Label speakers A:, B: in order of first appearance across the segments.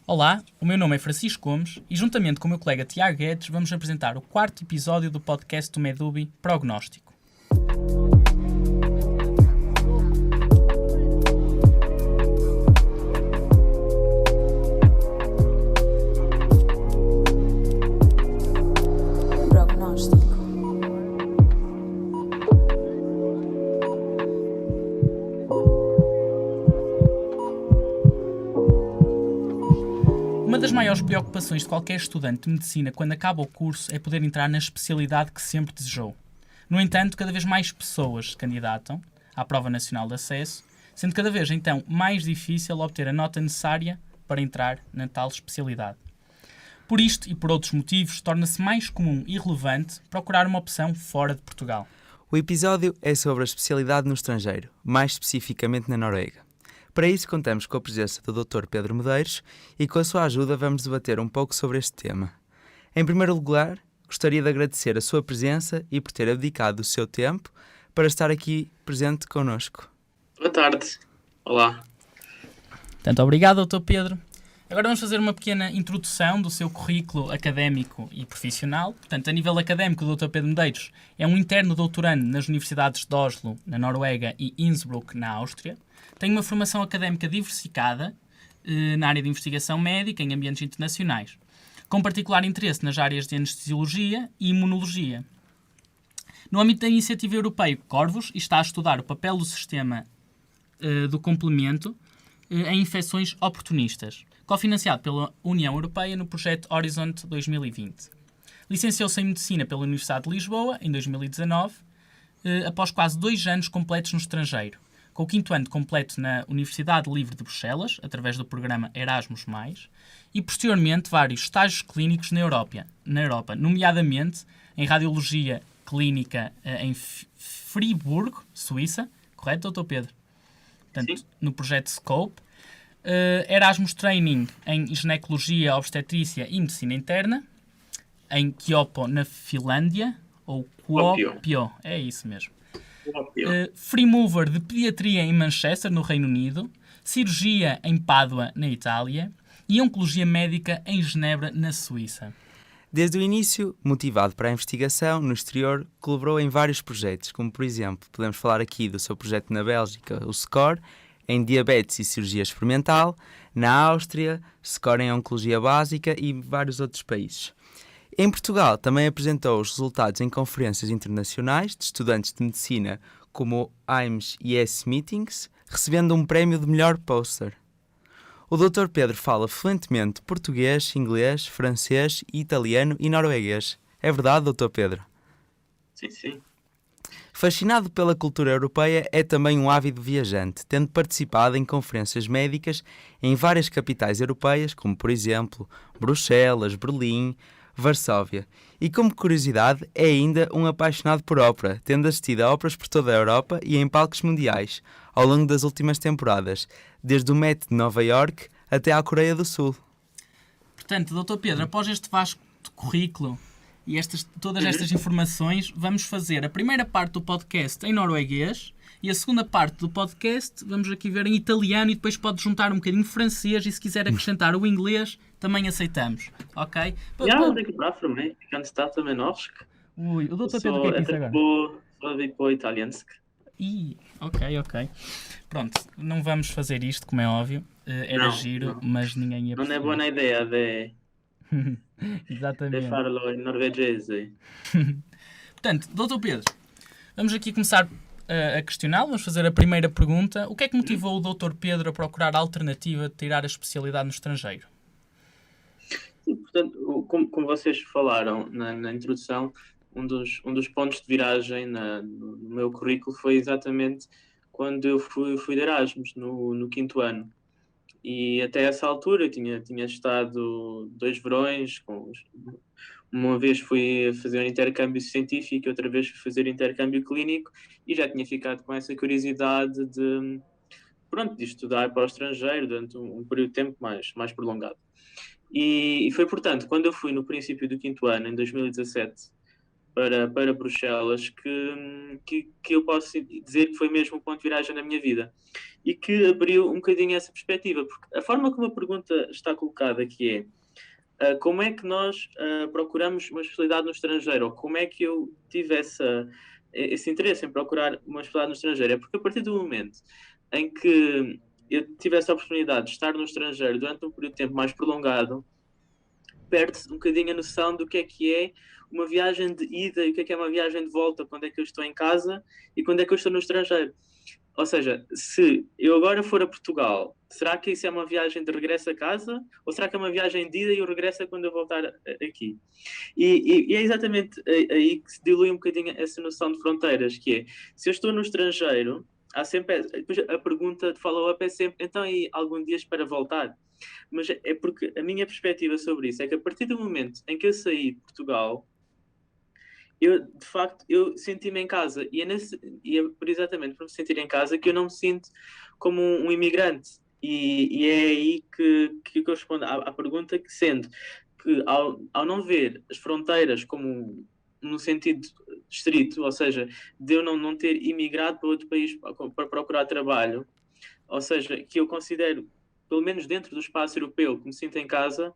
A: Olá, o meu nome é Francisco Gomes e juntamente com o meu colega Tiago Guedes vamos apresentar o quarto episódio do podcast do Medubi Prognóstico. Uma das maiores preocupações de qualquer estudante de medicina quando acaba o curso é poder entrar na especialidade que sempre desejou. No entanto, cada vez mais pessoas se candidatam à Prova Nacional de Acesso, sendo cada vez então mais difícil obter a nota necessária para entrar na tal especialidade. Por isto e por outros motivos, torna-se mais comum e relevante procurar uma opção fora de Portugal.
B: O episódio é sobre a especialidade no estrangeiro, mais especificamente na Noruega. Para isso, contamos com a presença do Dr. Pedro Medeiros e com a sua ajuda vamos debater um pouco sobre este tema. Em primeiro lugar, gostaria de agradecer a sua presença e por ter abdicado do seu tempo para estar aqui presente connosco.
C: Boa tarde. Olá.
A: Portanto, obrigado, Dr. Pedro. Agora vamos fazer uma pequena introdução do seu currículo académico e profissional. Portanto, a nível académico, o Dr. Pedro Medeiros é um interno doutorando nas universidades de Oslo, na Noruega, e Innsbruck, na Áustria. Tem uma formação académica diversificada na área de investigação médica em ambientes internacionais, com particular interesse nas áreas de anestesiologia e imunologia. No âmbito da iniciativa europeia Corvus, está a estudar o papel do sistema do complemento em infecções oportunistas, cofinanciado pela União Europeia no projeto Horizont 2020. Licenciou-se em Medicina pela Universidade de Lisboa em 2019, após quase 2 anos completos no estrangeiro, com o 5º ano completo na Universidade Livre de Bruxelas, através do programa Erasmus+, e posteriormente vários estágios clínicos na Europa, nomeadamente em Radiologia Clínica em Friburgo, Suíça, correto, Dr. Pedro? Portanto,
C: Sim.
A: no projeto SCOPE, Erasmus Training em Ginecologia, Obstetrícia e Medicina Interna, em Kuopio, na Finlândia, ou Kuopio, é isso mesmo. Free Mover de Pediatria em Manchester, no Reino Unido, Cirurgia em Pádua, na Itália, e Oncologia Médica em Genebra, na Suíça.
B: Desde o início, motivado para a investigação no exterior, colaborou em vários projetos, como por exemplo, podemos falar aqui do seu projeto na Bélgica, o SCORE, em Diabetes e Cirurgia Experimental, na Áustria, SCORE em Oncologia Básica e vários outros países. Em Portugal, também apresentou os resultados em conferências internacionais de estudantes de medicina, como o AIMS e ES Meetings, recebendo um prémio de melhor póster. O Dr. Pedro fala fluentemente português, inglês, francês, italiano e norueguês. É verdade, Dr. Pedro?
C: Sim.
B: Fascinado pela cultura europeia, é também um ávido viajante, tendo participado em conferências médicas em várias capitais europeias, como por exemplo Bruxelas, Berlim, Varsóvia. E como curiosidade, é ainda um apaixonado por ópera, tendo assistido a óperas por toda a Europa e em palcos mundiais, ao longo das últimas temporadas, desde o Met de Nova Iorque até à Coreia do Sul.
A: Portanto, Dr. Pedro, após este vasto currículo e todas estas informações, vamos fazer a primeira parte do podcast em norueguês e a segunda parte do podcast vamos aqui ver em italiano e depois pode juntar um bocadinho de francês e se quiser acrescentar o inglês, também aceitamos, ok?
C: Ja, det går bra för mig. Vi kan starta med norsk.
A: Ui, o Dr.
C: Så
A: Pedro, o que é que disse agora?
C: så vi på italiensk.
A: Ok. Pronto, não vamos fazer isto, como é óbvio. Era
C: Não,
A: giro,
C: não.
A: mas ninguém ia
C: Non è
A: perceber.
C: buona idea de
A: Exatamente.
C: farlo in norvegese.
A: Portanto, Dr. Pedro, vamos aqui começar a questioná-lo. Vamos fazer a primeira pergunta. O que é que motivou o Dr. Pedro a procurar a alternativa de tirar a especialidade no estrangeiro?
C: Sim, portanto, como vocês falaram na introdução, um dos pontos de viragem no meu currículo foi exatamente quando eu fui de Erasmus, no 5º ano. E até essa altura eu tinha estado 2 verões, uma vez fui fazer um intercâmbio científico, outra vez fui fazer intercâmbio clínico e já tinha ficado com essa curiosidade de estudar para o estrangeiro durante um período de tempo mais prolongado. E foi, portanto, quando eu fui no princípio do 5º ano, em 2017, para Bruxelas que eu posso dizer que foi mesmo um ponto de viragem na minha vida e que abriu um bocadinho essa perspectiva, porque a forma como a pergunta está colocada, que é como é que nós procuramos uma especialidade no estrangeiro, ou como é que eu tive esse interesse em procurar uma especialidade no estrangeiro, é porque a partir do momento em que eu tivesse a oportunidade de estar no estrangeiro durante um período de tempo mais prolongado, perde-se um bocadinho a noção do que é uma viagem de ida e o que é uma viagem de volta, quando é que eu estou em casa e quando é que eu estou no estrangeiro. Ou seja, se eu agora for a Portugal, será que isso é uma viagem de regresso a casa? Ou será que é uma viagem de ida e eu regresso quando eu voltar aqui? E é exatamente aí que se dilui um bocadinho essa noção de fronteiras, que é, se eu estou no estrangeiro, há sempre, depois a pergunta de follow-up é sempre, então e algum dia para voltar? Mas é porque a minha perspectiva sobre isso é que a partir do momento em que eu saí de Portugal, de facto, eu senti-me em casa. E é exatamente por me sentir em casa que eu não me sinto como um imigrante. E é aí que eu respondo à pergunta, que sendo que ao não ver as fronteiras como no sentido estrito, ou seja, de eu não ter imigrado para outro país para procurar trabalho, ou seja, que eu considero, pelo menos dentro do espaço europeu, que me sinto em casa,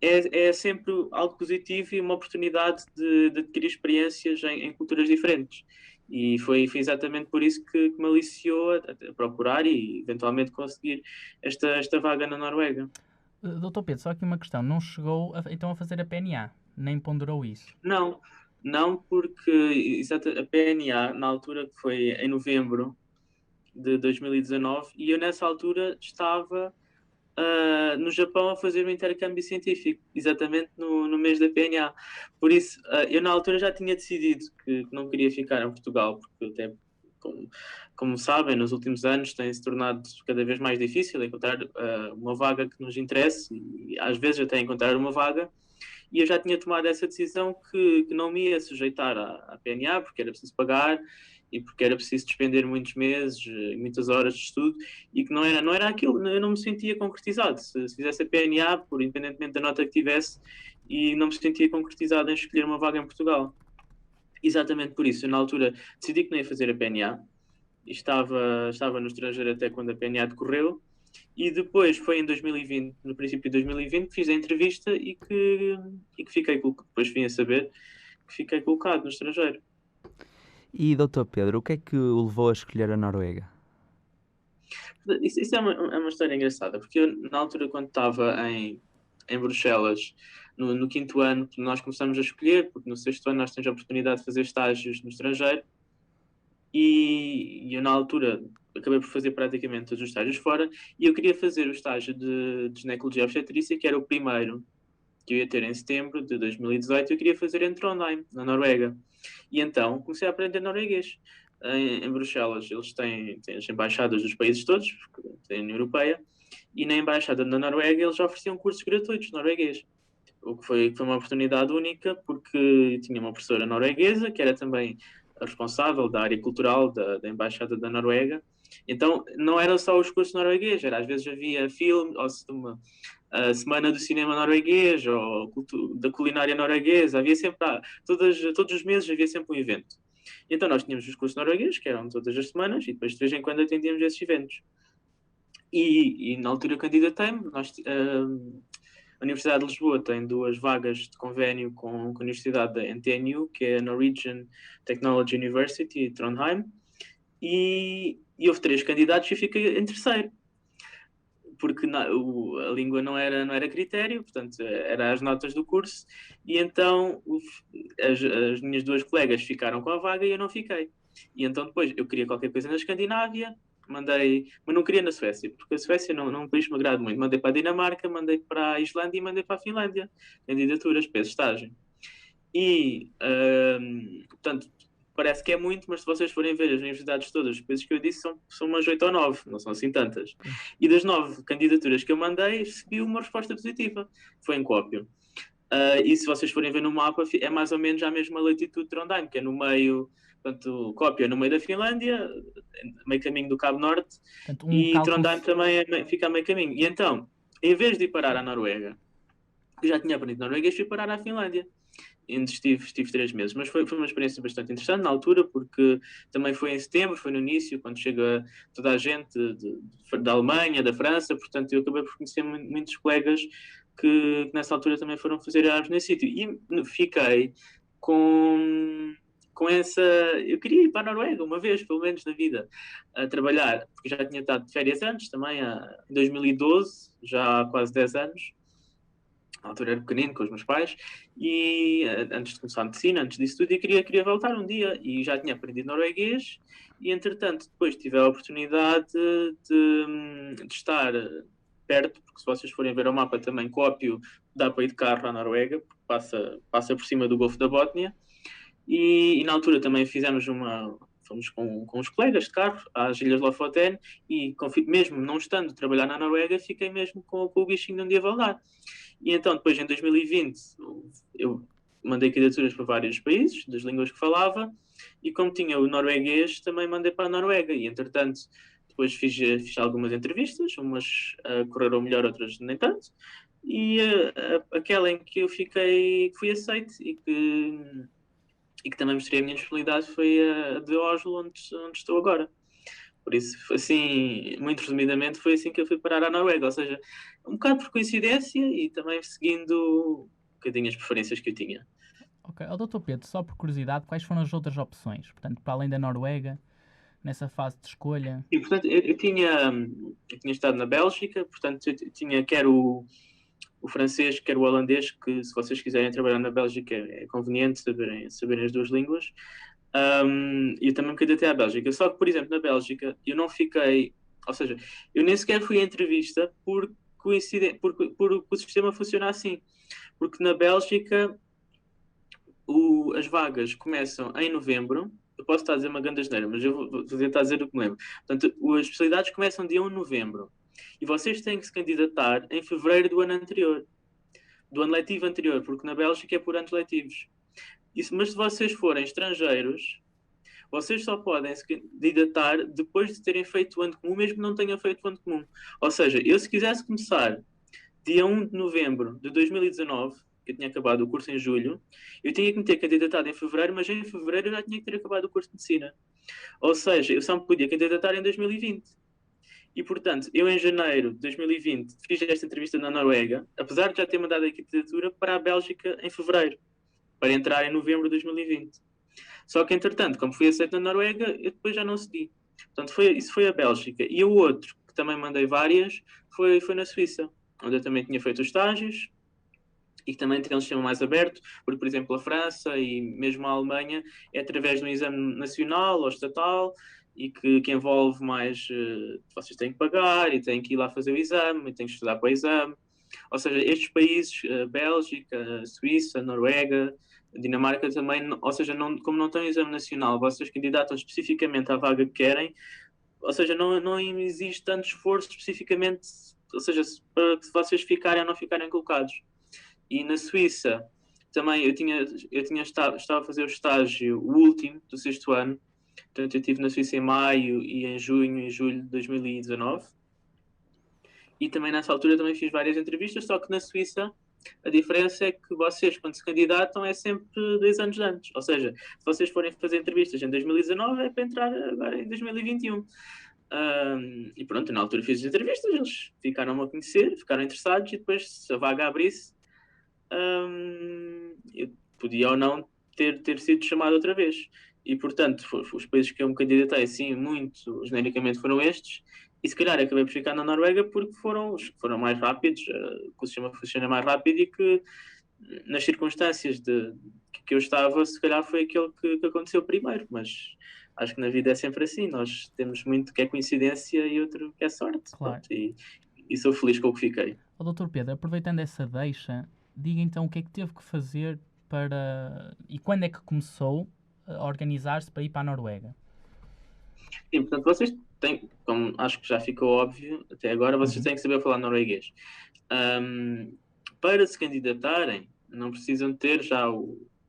C: é sempre algo positivo e uma oportunidade de adquirir experiências em culturas diferentes. E foi exatamente por isso que me aliciou a procurar e eventualmente conseguir esta vaga na Noruega.
A: Doutor Pedro, só aqui uma questão. Não chegou então a fazer a PNA? Nem ponderou isso?
C: Não, porque a PNA, na altura que foi em novembro de 2019, e eu nessa altura estava no Japão a fazer um intercâmbio científico, exatamente no mês da PNA. Por isso, eu na altura já tinha decidido que não queria ficar em Portugal, porque até, como sabem, nos últimos anos tem-se tornado cada vez mais difícil encontrar uma vaga que nos interesse, e às vezes até encontrar uma vaga, e eu já tinha tomado essa decisão que não me ia sujeitar à PNA, porque era preciso pagar, e porque era preciso despender muitos meses, muitas horas de estudo, e que não era aquilo, eu não me sentia concretizado. Se fizesse a PNA, independentemente da nota que tivesse, e não me sentia concretizado em escolher uma vaga em Portugal. Exatamente por isso, eu na altura decidi que não ia fazer a PNA, e estava no estrangeiro até quando a PNA decorreu, e depois foi em 2020, no princípio de 2020, que fiz a entrevista e que fiquei, depois vim a saber que fiquei colocado no estrangeiro.
B: E, Dr. Pedro, o que é que o levou a escolher a Noruega?
C: Isso é uma história engraçada, porque eu, na altura, quando estava em Bruxelas, no quinto ano, nós começamos a escolher, porque no sexto ano nós temos a oportunidade de fazer estágios no estrangeiro, e eu, na altura, acabei por fazer praticamente todos os estágios fora, e eu queria fazer o estágio de ginecologia obstetrícia, que era o primeiro que eu ia ter em setembro de 2018, eu queria fazer em Trondheim, na Noruega. E então comecei a aprender norueguês em Bruxelas. Eles têm as embaixadas dos países todos, porque têm a União Europeia, e na embaixada da Noruega eles ofereciam cursos gratuitos de norueguês. O que foi uma oportunidade única, porque tinha uma professora norueguesa, que era também a responsável da área cultural da embaixada da Noruega. Então não era só os cursos de norueguês, às vezes havia filme, ou a Semana do Cinema Norueguês, ou da culinária norueguesa, havia sempre, todos os meses havia sempre um evento. Então nós tínhamos os cursos noruegueses, que eram todas as semanas, e depois de vez em quando atendíamos esses eventos. E na altura eu candidatei-me, a Universidade de Lisboa tem 2 vagas de convênio com a Universidade da NTNU, que é a Norwegian Technology University de Trondheim, e houve 3 candidatos e fiquei em terceiro, porque a língua não era critério, portanto, eram as notas do curso, e então as minhas 2 colegas ficaram com a vaga e eu não fiquei. E então depois eu queria qualquer coisa na Escandinávia, mas não queria na Suécia, porque a Suécia não é um país que me agrada muito. Mandei para a Dinamarca, mandei para a Islândia e mandei para a Finlândia, candidaturas para esse estágio. E, portanto, parece que é muito, mas se vocês forem ver as universidades todas, os países que eu disse, são umas 8 ou 9, não são assim tantas. E das 9 candidaturas que eu mandei, recebi uma resposta positiva. Foi em Kuopio. E se vocês forem ver no mapa, é mais ou menos a mesma latitude de Trondheim, que é no meio, portanto, Kuopio é no meio da Finlândia, meio caminho do Cabo Norte, e Trondheim também fica a meio caminho. E então, em vez de ir parar à Noruega, eu já tinha aprendido norueguês, fui parar à Finlândia. onde estive 3 meses, mas foi uma experiência bastante interessante na altura, porque também foi em setembro, foi no início, quando chega toda a gente da Alemanha, da França, portanto eu acabei por conhecer muitos colegas que nessa altura também foram fazer Erasmus nesse sítio, e fiquei com essa... Eu queria ir para a Noruega uma vez, pelo menos na vida, a trabalhar, porque já tinha estado de férias antes, também em 2012, já há quase 10 anos, na altura era pequenino com os meus pais, e antes de começar a medicina, antes disso tudo, eu queria voltar um dia, e já tinha aprendido norueguês, e entretanto depois tive a oportunidade de estar perto, porque se vocês forem ver o mapa também, Kuopio dá para ir de carro à Noruega, porque passa por cima do Golfo da Bótnia, e na altura também fomos com os colegas de carro às Ilhas Lofoten, e mesmo não estando a trabalhar na Noruega, fiquei mesmo com o bichinho de um dia voltar. E então, depois, em 2020, eu mandei candidaturas para vários países, das línguas que falava, e como tinha o norueguês, também mandei para a Noruega. E, entretanto, depois fiz algumas entrevistas, umas correram melhor, outras nem tanto. E aquela em que eu fui aceito e que também mostrei a minha disponibilidade foi a de Oslo, onde estou agora. Por isso, assim, muito resumidamente, foi assim que eu fui parar à Noruega. Ou seja, um bocado por coincidência e também seguindo um bocadinho as preferências que eu tinha.
A: Ok. Dr. Pedro, só por curiosidade, quais foram as outras opções? Portanto, para além da Noruega, nessa fase de escolha?
C: E, portanto, eu tinha estado na Bélgica, portanto, eu tinha quer o francês, quer o holandês, que se vocês quiserem trabalhar na Bélgica é conveniente saberem as duas línguas. E eu também me candidatei à Bélgica. Só que, por exemplo, na Bélgica, eu não fiquei... Ou seja, eu nem sequer fui à entrevista por o sistema funciona assim. Porque na Bélgica as vagas começam em novembro. Eu posso estar a dizer uma grande asneira, mas eu vou tentar dizer o que me lembro. Portanto, as especialidades começam dia 1 de novembro. E vocês têm que se candidatar em fevereiro do ano anterior. Do ano letivo anterior, porque na Bélgica é por anos letivos. Mas se vocês forem estrangeiros, vocês só podem se candidatar depois de terem feito o ano comum, mesmo que não tenham feito o ano comum. Ou seja, eu se quisesse começar dia 1 de novembro de 2019, que eu tinha acabado o curso em julho, eu tinha que me ter candidatado em fevereiro, mas em fevereiro eu já tinha que ter acabado o curso de medicina. Ou seja, eu só me podia candidatar em 2020. E, portanto, eu em janeiro de 2020 fiz esta entrevista na Noruega, apesar de já ter mandado a candidatura para a Bélgica em fevereiro, para entrar em novembro de 2020. Só que, entretanto, como fui aceito na Noruega, eu depois já não segui. Portanto, isso foi a Bélgica. E o outro, que também mandei várias, foi na Suíça, onde eu também tinha feito os estágios e que também tem um sistema mais aberto, porque, por exemplo, a França e mesmo a Alemanha é através de um exame nacional ou estatal e que envolve mais... vocês têm que pagar e têm que ir lá fazer o exame e têm que estudar para o exame. Ou seja, estes países, Bélgica, Suíça, Noruega, Dinamarca também, ou seja, como não têm exame nacional, vocês candidatam especificamente à vaga que querem, ou seja, não existe tanto esforço especificamente, ou seja, para que vocês ficarem ou não ficarem colocados. E na Suíça, também estava a fazer o estágio, o último do 6º ano, portanto eu estive na Suíça em maio e em junho e julho de 2019. E também nessa altura também fiz várias entrevistas, só que na Suíça a diferença é que vocês, quando se candidatam, é sempre 2 anos antes. Ou seja, se vocês forem fazer entrevistas em 2019, é para entrar agora em 2021. E pronto, na altura fiz as entrevistas, eles ficaram a conhecer, ficaram interessados, e depois, se a vaga abrisse, eu podia ou não ter sido chamado outra vez. E, portanto, os países que eu me candidatei, assim, muito genericamente foram estes. E se calhar acabei por ficar na Noruega porque foram mais rápidos, que o sistema funciona mais rápido e que nas circunstâncias que eu estava, se calhar foi aquele que aconteceu primeiro, mas acho que na vida é sempre assim, nós temos muito que é coincidência e outro que é sorte.
A: Claro.
C: Pronto, e sou feliz com o que fiquei.
A: Dr. Pedro, aproveitando essa deixa, diga então o que é que teve que fazer e quando é que começou a organizar-se para ir para a Noruega?
C: Sim, portanto, vocês têm, como acho que já ficou óbvio até agora, vocês têm que saber falar norueguês. Para se candidatarem, não precisam ter já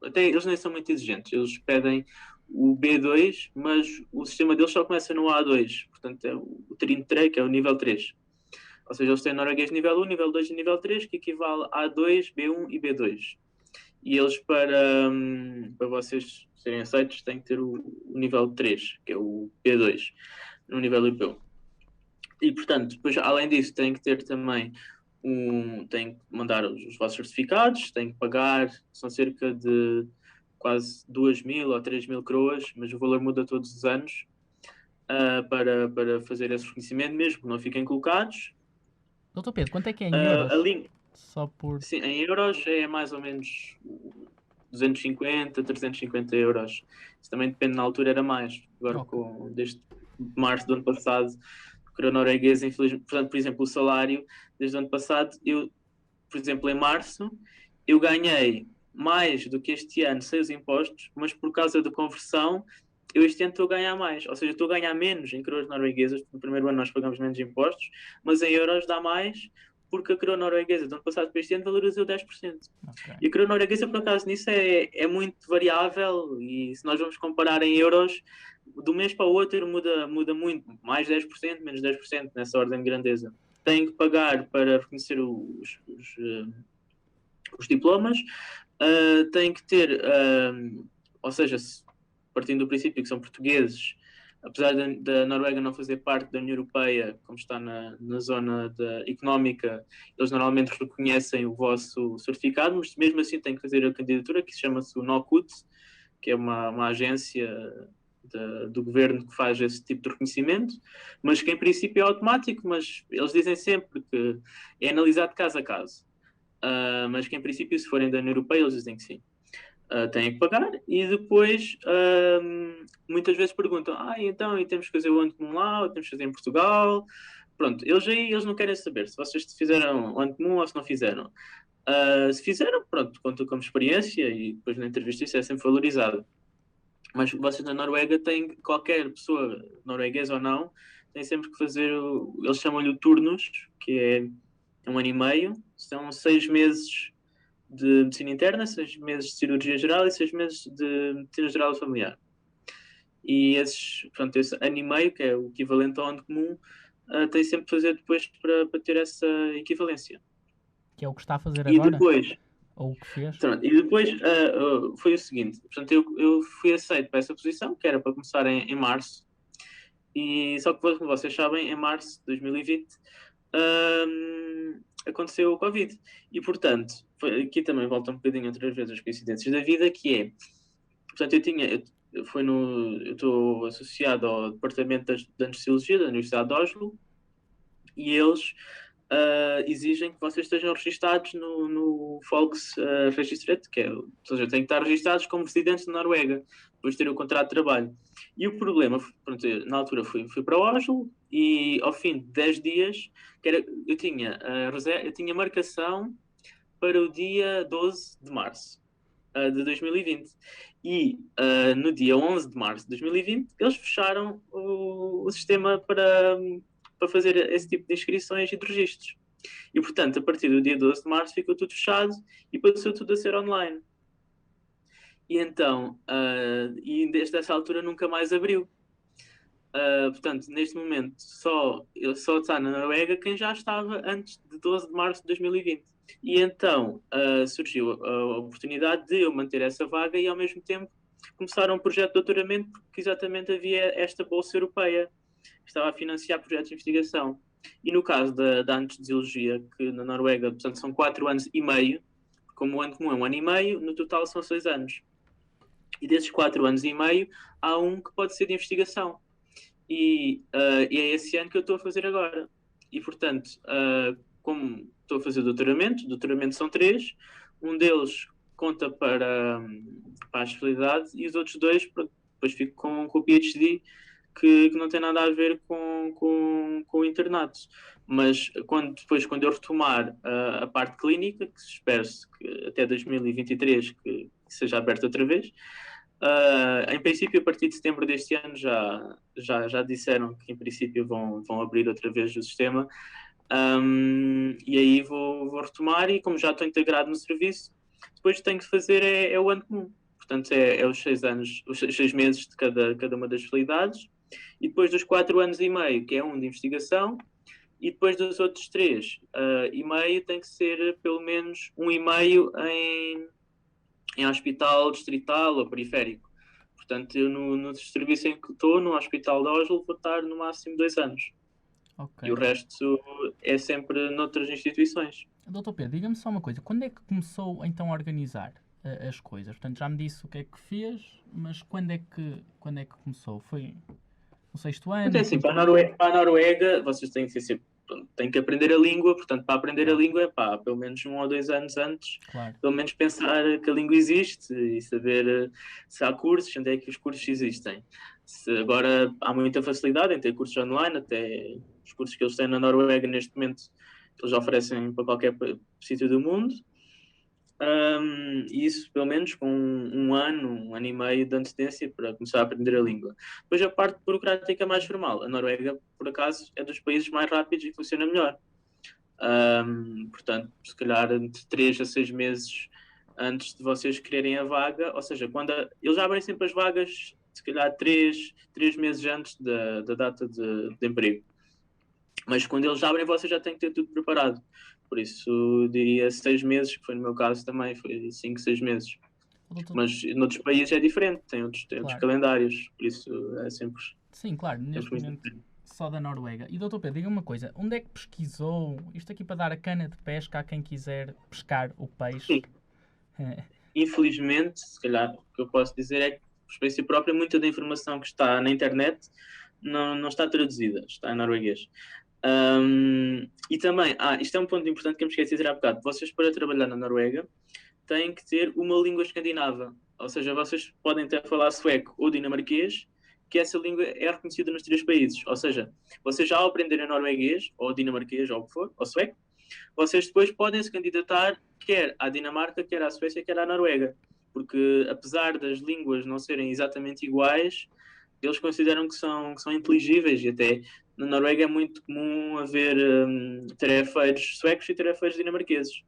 C: até eles nem são muito exigentes, eles pedem o B2, mas o sistema deles só começa no A2, portanto é o Trin3, que é o nível 3. Ou seja, eles têm norueguês nível 1, nível 2 e nível 3, que equivale a A2, B1 e B2. E eles, para vocês serem aceitos, têm que ter o nível 3, que é o P2, no nível europeu. E, portanto, depois, além disso, têm que ter também têm que mandar os vossos certificados, têm que pagar, são cerca de quase 2.000 ou 3.000 coroas, mas o valor muda todos os anos, para fazer esse reconhecimento mesmo, que não fiquem colocados.
A: Doutor Pedro, quanto é que é em euros? Só por...
C: Sim, em euros é mais ou menos 250, 350 euros. Isso também depende, na altura era mais. Agora, desde março do ano passado, a norueguesa, infelizmente, portanto, por exemplo, o salário, desde o ano passado, por exemplo, em março, eu ganhei mais do que este ano sem os impostos, mas por causa da conversão, eu este ano estou a ganhar mais. Ou seja, estou a ganhar menos em coroas norueguesas, porque no primeiro ano nós pagamos menos impostos, mas em euros dá mais, porque a coroa norueguesa do ano passado para este ano valorizou 10%. Okay. E a coroa norueguesa, por acaso, nisso é muito variável, e se nós vamos comparar em euros, do mês para o outro muda muito, mais 10%, menos 10%, nessa ordem de grandeza. Tem que pagar para reconhecer os diplomas, tem que ter, ou seja, partindo do princípio que são portugueses, apesar da Noruega não fazer parte da União Europeia, como está na zona económica, eles normalmente reconhecem o vosso certificado, mas mesmo assim tem que fazer a candidatura, que chama-se o NOKUT, que é uma agência do governo que faz esse tipo de reconhecimento, mas que em princípio é automático, mas eles dizem sempre que é analisado caso a caso. Mas que em princípio, se forem da União Europeia, eles dizem que sim. Têm que pagar, e depois muitas vezes perguntam, então, e temos que fazer o ano comum lá, ou temos que fazer em Portugal? Pronto, eles não querem saber se vocês fizeram o ano comum ou se não fizeram. Se fizeram, pronto, conta como experiência, e depois na entrevista isso é sempre valorizado. Mas vocês na Noruega têm, qualquer pessoa, norueguesa ou não, tem sempre que fazer, eles chamam-lhe o turnus, que é 1 ano e meio, são 6 meses de medicina interna, 6 meses de cirurgia geral e 6 meses de medicina geral familiar. E esse ano e meio, que é o equivalente ao ano comum, tem sempre que fazer depois para ter essa equivalência.
A: Que é o que está a fazer agora?
C: E depois...
A: Ou o que fez?
C: E depois foi o seguinte, portanto, eu fui aceito para essa posição, que era para começar em março, e só que, como vocês sabem, em março de 2020 aconteceu o Covid, e portanto, aqui também volta um bocadinho outras vezes as coincidências da vida, que é, portanto, eu estou associado ao Departamento de Anestesiologia da Universidade de Oslo, e eles exigem que vocês estejam registados no Volksregisteret, ou seja, têm que estar registados como residentes da Noruega, depois de ter o contrato de trabalho. E o problema, pronto, na altura fui para Oslo, e ao fim de 10 dias, eu tinha marcação para o dia 12 de março de 2020. E no dia 11 de março de 2020, eles fecharam o sistema para fazer esse tipo de inscrições e de registros. E, portanto, a partir do dia 12 de março ficou tudo fechado e passou tudo a ser online. E então, desde essa altura nunca mais abriu. Portanto, neste momento, só está na Noruega quem já estava antes de 12 de março de 2020. E então surgiu a oportunidade de eu manter essa vaga e, ao mesmo tempo, começar um projeto de doutoramento, porque exatamente havia esta bolsa europeia que estava a financiar projetos de investigação. E no caso da anestesiologia, que na Noruega, portanto, são 4 anos e meio, como o ano comum é 1 ano e meio, no total são 6 anos. E desses 4 anos e meio, há um que pode ser de investigação. E é esse ano que eu estou a fazer agora. E, portanto, como estou a fazer doutoramento são 3, um deles conta para a especialidade, e os outros 2, depois fico com o PhD, que não tem nada a ver com o internato. Mas quando eu retomar a parte clínica, que espero que até 2023 que seja aberta outra vez, em princípio, a partir de setembro deste ano já disseram que em princípio vão abrir outra vez o sistema, e aí vou retomar, e como já estou integrado no serviço, depois tenho que fazer é o ano comum. Portanto, é os 6 anos, os 6 meses de cada uma das especialidades, e depois dos 4 anos e meio, que é um de investigação, e depois dos outros 3 e meio tem que ser pelo menos 1 e meio em hospital distrital ou periférico. Portanto, eu no serviço em que estou, no Hospital de Oslo, vou estar no máximo 2 anos.
A: Ok.
C: E o resto é sempre noutras instituições.
A: Doutor Pedro, diga-me só uma coisa. Quando é que começou então a organizar as coisas? Portanto, já me disse o que é que fez, mas quando é que começou? Foi no 6º ano?
C: Mas é assim,
A: no 5º
C: para a Noruega, vocês têm que aprender a língua, portanto, para aprender a língua, pelo menos 1 ou 2 anos antes,
A: Claro.
C: pelo menos pensar que a língua existe e saber se há cursos, onde é que os cursos existem. Agora há muita facilidade em ter cursos online, até os cursos que eles têm na Noruega neste momento, eles oferecem para qualquer sítio do mundo. E isso pelo menos com um ano e meio de antecedência para começar a aprender a língua. Depois a parte burocrática mais formal. A Noruega, por acaso, é dos países mais rápidos e funciona melhor. Portanto, se calhar de 3 a 6 meses antes de vocês quererem a vaga, ou seja, eles abrem sempre as vagas, se calhar 3 meses antes da data de emprego. Mas quando eles abrem, vocês já têm que ter tudo preparado. Por isso, diria 6 meses, que foi no meu caso também, foi 5, 6 meses. Mas noutros países é diferente, tem outros calendários, por isso é sempre...
A: Sim, claro, neste momento só da Noruega. E doutor Pedro, diga uma coisa, onde é que pesquisou, isto aqui para dar a cana de pesca a quem quiser pescar o peixe?
C: Sim. Infelizmente, se calhar, o que eu posso dizer é que, por experiência própria, muita da informação que está na internet não está traduzida, está em norueguês. E também, isto é um ponto importante que eu me esqueci de dizer há bocado. Vocês, para trabalhar na Noruega, têm que ter uma língua escandinava. Ou seja, vocês podem até falar sueco ou dinamarquês, que essa língua é reconhecida nos 3 países. Ou seja, vocês já ao aprenderem norueguês, ou dinamarquês, ou o que for, ou sueco, vocês depois podem se candidatar quer à Dinamarca, quer à Suécia, quer à Noruega. Porque, apesar das línguas não serem exatamente iguais, eles consideram que são inteligíveis, e até na Noruega é muito comum haver tarefeiros suecos e tarefeiros dinamarqueses.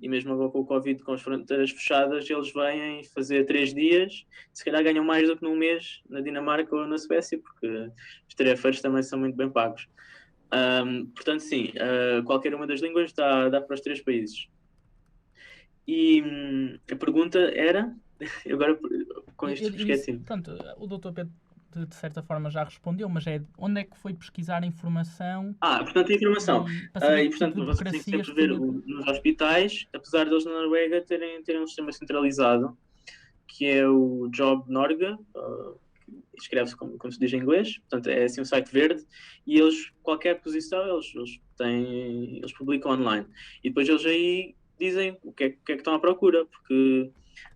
C: E mesmo agora com o Covid, com as fronteiras fechadas, eles vêm fazer 3 dias, se calhar ganham mais do que num mês na Dinamarca ou na Suécia, porque os tarefeiros também são muito bem pagos. Portanto, sim, qualquer uma das línguas dá para os 3 países. E a pergunta era... Agora, com isto, esqueci.
A: Pronto, o doutor Pedro de certa forma já respondeu, mas onde é que foi pesquisar a informação?
C: Portanto, a informação. E portanto, vocês têm que sempre ver nos hospitais, apesar de eles na Noruega terem um sistema centralizado, que é o Job Norge, escreve-se como se diz em inglês, portanto é assim um site verde, e eles, qualquer posição, eles publicam online. E depois eles aí dizem o que é que estão à procura, porque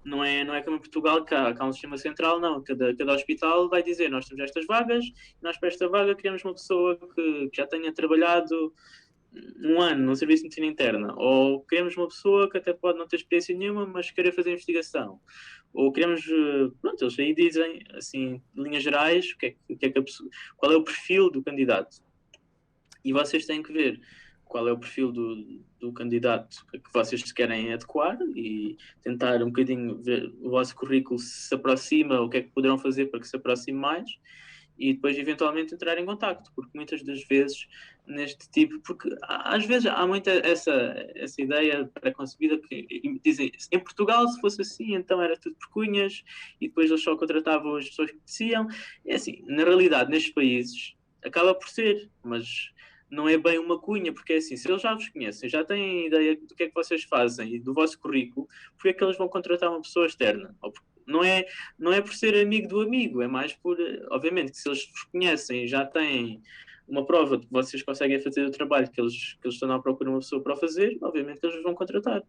C: não é como em Portugal, que há um sistema central, não. Cada hospital vai dizer, nós temos estas vagas, e nós para esta vaga queremos uma pessoa que já tenha trabalhado 1 ano no serviço de medicina interna, ou queremos uma pessoa que até pode não ter experiência nenhuma, mas querer fazer investigação, ou queremos, pronto, eles aí dizem, assim, de linhas gerais, qual é o perfil do candidato. E vocês têm que ver qual é o perfil do candidato que vocês se querem adequar e tentar um bocadinho ver o vosso currículo se aproxima, o que é que poderão fazer para que se aproxime mais, e depois eventualmente entrar em contacto, porque muitas das vezes neste tipo, porque às vezes há muita essa ideia preconcebida que dizem, em Portugal se fosse assim, então era tudo por cunhas, e depois eles só contratavam as pessoas que conheciam. É assim, na realidade, nestes países, acaba por ser, mas não é bem uma cunha, porque é assim, se eles já vos conhecem, já têm ideia do que é que vocês fazem e do vosso currículo, porque é que eles vão contratar uma pessoa externa? Não é por ser amigo do amigo, é mais por, obviamente, que se eles vos conhecem e já têm uma prova de que vocês conseguem fazer o trabalho que eles estão à procura de uma pessoa para fazer, obviamente que eles vos vão contratar.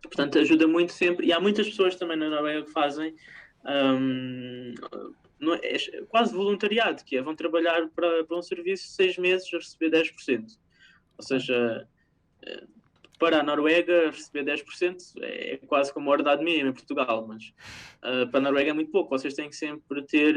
C: Portanto, ajuda muito sempre, e há muitas pessoas também na Noruega que fazem é quase voluntariado, que vão trabalhar para um serviço 6 meses a receber 10%. Ou seja, para a Noruega receber 10% é quase como a ordenado mínimo em Portugal, mas para a Noruega é muito pouco. Vocês têm que sempre ter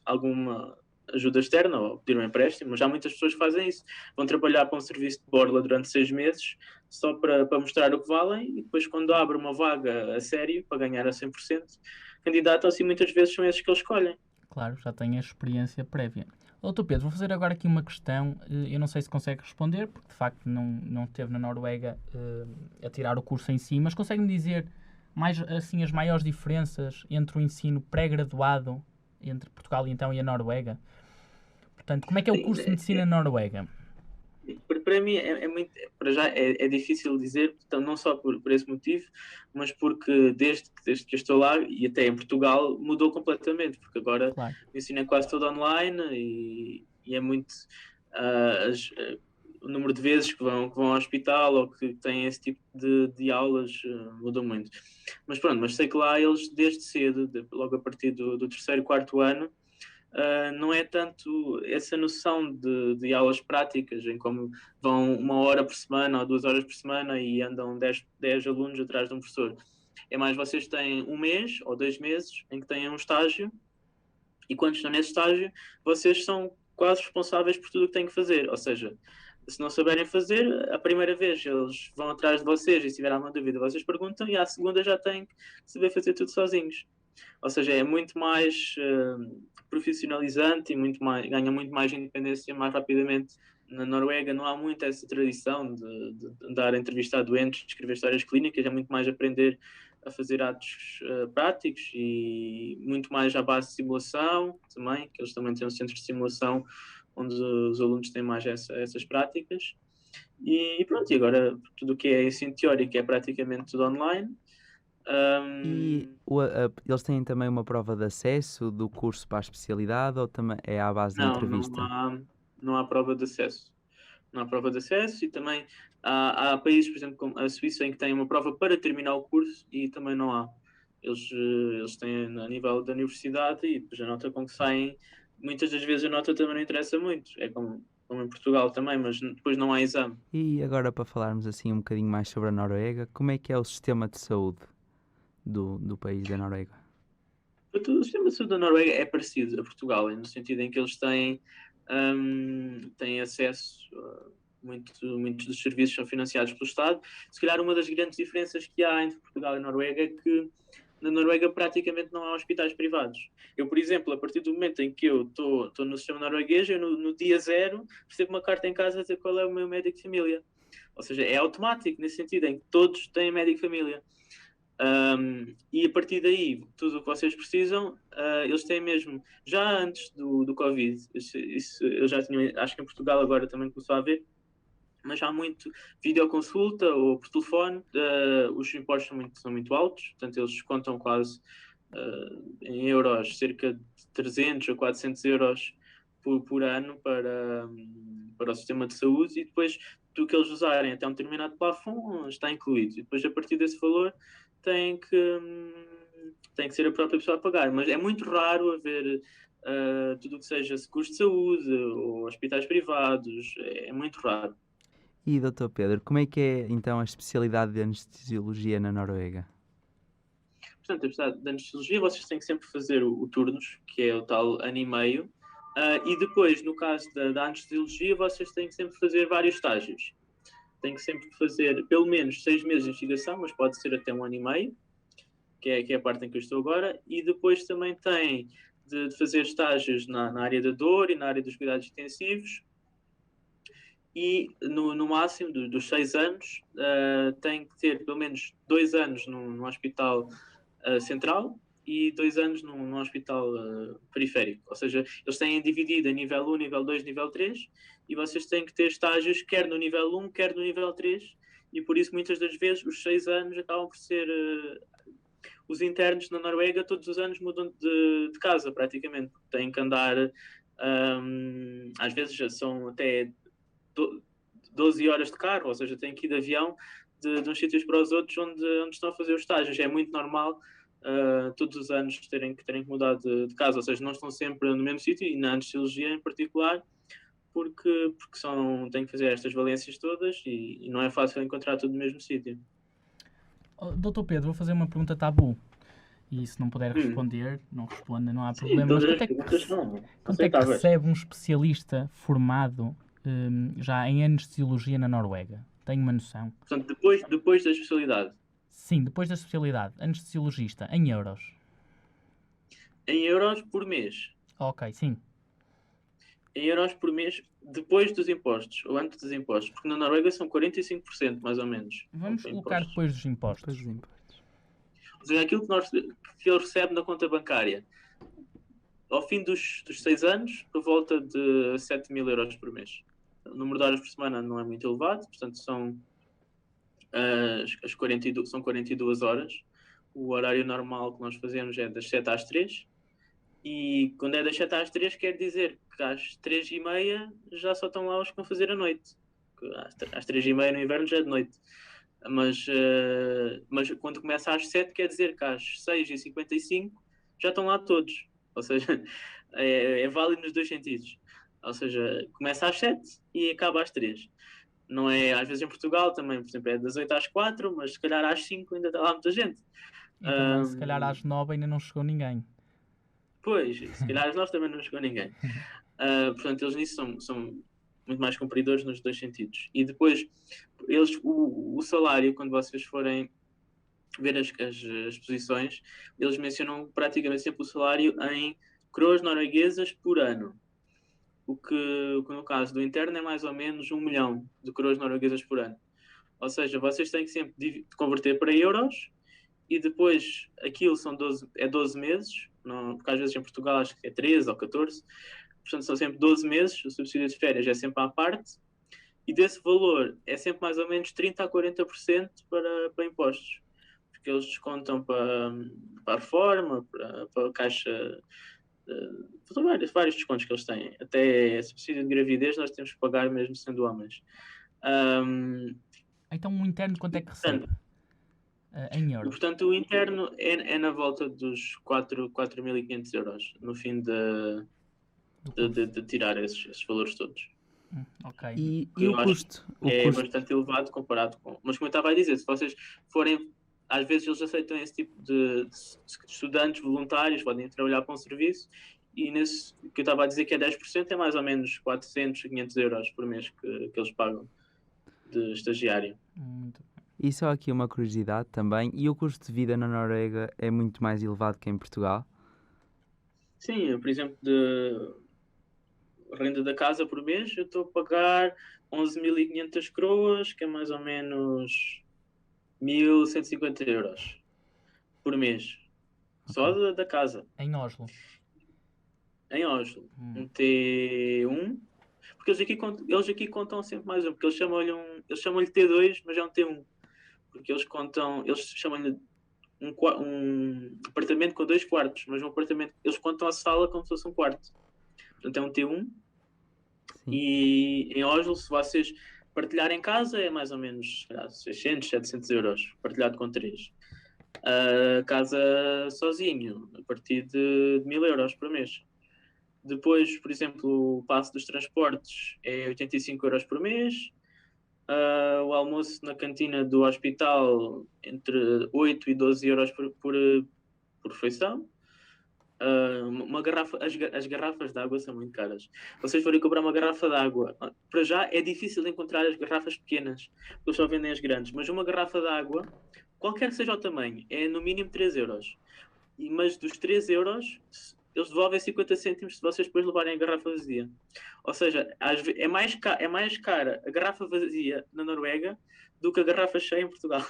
C: alguma ajuda externa ou pedir um empréstimo, mas já muitas pessoas fazem isso. Vão trabalhar para um serviço de borla durante 6 meses só para mostrar o que valem, e depois quando abre uma vaga a sério, para ganhar a 100%, candidatam-se, e muitas vezes são esses que eles escolhem.
A: Claro, já têm a experiência prévia. Doutor Pedro, vou fazer agora aqui uma questão. Eu não sei se consegue responder, porque de facto não esteve na Noruega a tirar o curso em si, mas consegue-me dizer mais, assim, as maiores diferenças entre o ensino pré-graduado entre Portugal então e a Noruega? Portanto, como é que é o curso de medicina na Noruega?
C: Para mim muito, para já é difícil dizer, portanto, não só por esse motivo, mas porque desde que eu estou lá e até em Portugal mudou completamente, porque agora
A: Claro.
C: o ensino é quase todo online e é muito o número de vezes que vão ao hospital ou que têm esse tipo de aulas mudou muito. Mas pronto, mas sei que lá eles desde cedo, logo a partir do terceiro, quarto ano, não é tanto essa noção de aulas práticas, em como vão 1 hora por semana ou 2 horas por semana e andam 10 alunos atrás de um professor. É mais, vocês têm 1 mês ou 2 meses em que têm um estágio e quando estão nesse estágio, vocês são quase responsáveis por tudo o que têm que fazer. Ou seja, se não souberem fazer, a primeira vez eles vão atrás de vocês e se tiver alguma dúvida, vocês perguntam e à segunda já têm que saber fazer tudo sozinhos. Ou seja, é muito mais profissionalizante e ganha muito mais independência mais rapidamente. Na Noruega não há muito essa tradição de andar a entrevistar doentes, de escrever histórias clínicas, é muito mais aprender a fazer atos práticos e muito mais à base de simulação também, que eles também têm um centro de simulação onde os alunos têm mais essas práticas. E pronto, e agora tudo o que é ensino teórico é praticamente tudo online.
B: E eles têm também uma prova de acesso do curso para a especialidade ou também é à base da
C: Não,
B: entrevista?
C: não há prova de acesso. Não há prova de acesso e também há países, por exemplo, como a Suíça, em que têm uma prova para terminar o curso e também não há. Eles têm a nível da universidade e depois a nota com que saem, muitas das vezes a nota também não interessa muito. É como em Portugal também, mas depois não há exame.
B: E agora para falarmos assim um bocadinho mais sobre a Noruega, como é que é o sistema de saúde do país da Noruega?
C: O sistema de saúde da Noruega é parecido a Portugal, no sentido em que eles têm acesso muitos dos serviços são financiados pelo Estado. Se calhar uma das grandes diferenças que há entre Portugal e Noruega é que na Noruega praticamente não há hospitais privados. Eu, por exemplo, a partir do momento em que eu estou no sistema norueguês, eu no dia zero recebo uma carta em casa a dizer qual é o meu médico de família. Ou seja, é automático nesse sentido em que todos têm médico de família. E a partir daí, tudo o que vocês precisam, eles têm mesmo, já antes do Covid, isso eu já tinha, acho que em Portugal agora também começou a haver, mas há muito videoconsulta ou por telefone, os impostos são muito altos, portanto eles contam quase em euros, cerca de 300 a 400 euros por ano para o sistema de saúde e depois do que eles usarem até um determinado plafond está incluído. E depois a partir desse valor tem que ser a própria pessoa a pagar. Mas é muito raro haver tudo o que seja seguros de saúde ou hospitais privados. É muito raro.
B: E Dr. Pedro, como é que é então a especialidade de anestesiologia na Noruega?
C: Portanto, a especialidade de anestesiologia, vocês têm que sempre fazer o turnos, que é o tal ano e meio. E depois, no caso da anestesiologia, vocês têm que sempre fazer vários estágios. Tem que sempre fazer pelo menos 6 meses de investigação, mas pode ser até 1 ano e meio, que é a parte em que eu estou agora, e depois também tem de fazer estágios na área da dor e na área dos cuidados intensivos, e no máximo dos 6 anos tem que ter pelo menos 2 anos num hospital central e 2 anos num hospital periférico. Ou seja, eles têm dividido a nível 1, nível 2, nível 3 e vocês têm que ter estágios quer no nível 1, quer no nível 3 e por isso muitas das vezes os 6 anos acabam por ser... os internos na Noruega todos os anos mudam de casa praticamente. Têm que andar... às vezes já são até 12 horas de carro, ou seja, têm que ir de avião de uns sítios para os outros onde estão a fazer os estágios. É muito normal todos os anos terem que mudar de casa, ou seja, não estão sempre no mesmo sítio e na anestesiologia em particular, porque têm que fazer estas valências todas e não é fácil encontrar tudo no mesmo sítio.
A: Doutor Pedro, vou fazer uma pergunta tabu. E se não puder responder, não responda, não há problema. Mas quanto é que recebe um especialista formado já em anestesiologia na Noruega? Tenho uma noção.
C: Portanto, depois da especialidade?
A: Sim, depois da especialidade. Anestesiologista, em euros.
C: Em euros por mês?
A: Ok, sim.
C: em euros por mês depois dos impostos, ou antes dos impostos, porque na Noruega são 45% mais ou menos.
A: Vamos
C: de
A: colocar
C: impostos.
A: depois dos impostos.
B: Depois dos impostos.
C: Ou seja, aquilo que ele recebe na conta bancária, ao fim dos 6 anos, por volta de 7.000 euros por mês. O número de horas por semana não é muito elevado, portanto são 42 horas. O horário normal que nós fazemos é das 7 às 3. E quando é das 7 às 3 quer dizer que às 3h30 já só estão lá os que vão fazer a noite. Às 3h30 no inverno já é de noite. Mas quando começa às 7 quer dizer que às 6h55 já estão lá todos. Ou seja, é válido nos dois sentidos. Ou seja, começa às 7 e acaba às 3. Não é, às vezes em Portugal também, por exemplo, é das 8 às 4, mas se calhar às 5 ainda está lá muita gente.
A: E também, se calhar às 9 ainda não chegou ninguém.
C: Pois, se calhar às 9 também não chegou ninguém. Portanto, eles nisso são muito mais cumpridores nos dois sentidos. E depois, o salário, quando vocês forem ver as posições, eles mencionam praticamente sempre o salário em coroas norueguesas por ano. O que no caso do interno é mais ou menos 1 milhão de coroas norueguesas por ano. Ou seja, vocês têm que sempre converter para euros e depois aquilo são 12 meses, não, porque às vezes em Portugal acho que é 13 ou 14, portanto são sempre 12 meses, o subsídio de férias é sempre à parte e desse valor é sempre mais ou menos 30% a 40% para impostos, porque eles descontam para a reforma, para a caixa. São vários descontos que eles têm. Até subsídio de gravidez nós temos que pagar mesmo sendo homens.
A: Então um interno quanto é que recebe? Em euros.
C: Portanto, o interno é na volta dos 4.500 euros no fim de tirar esses valores todos.
B: Ok. E o custo?
C: É bastante elevado comparado com... Mas como eu estava a dizer, se vocês forem... Às vezes eles aceitam esse tipo de estudantes voluntários, podem trabalhar para um serviço e nesse que eu estava a dizer que é 10%, é mais ou menos 400, 500 euros por mês que eles pagam de estagiário.
A: Muito bem.
B: E só aqui uma curiosidade também, e o custo de vida na Noruega é muito mais elevado que em Portugal?
C: Sim, por exemplo, de renda da casa por mês, eu estou a pagar 11.500 coroas, que é mais ou menos 1.150 euros por mês. Só da casa.
A: Em Oslo?
C: Em Oslo. Um T1. Porque eles aqui contam sempre mais um, porque eles chamam-lhe T2, mas é um T1. Porque eles chamam-lhe um apartamento com 2 quartos, mas um apartamento, eles contam a sala como se fosse um quarto. Portanto, é um T1. Sim. E em Oslo, se vocês partilharem casa, é mais ou menos 600, 700 euros, partilhado com 3. Casa sozinho, a partir de 1.000 euros por mês. Depois, por exemplo, o passo dos transportes é 85 euros por mês. O almoço na cantina do hospital entre 8 e 12 euros por refeição. As garrafas de água são muito caras. Vocês forem comprar uma garrafa de água, para já é difícil encontrar as garrafas pequenas, porque eles só vendem as grandes, mas uma garrafa de água, qualquer que seja o tamanho, é no mínimo 3 euros. Mas dos 3 euros, eles devolvem 50 cêntimos se vocês depois levarem a garrafa vazia. Ou seja, é mais cara a garrafa vazia na Noruega do que a garrafa cheia em Portugal.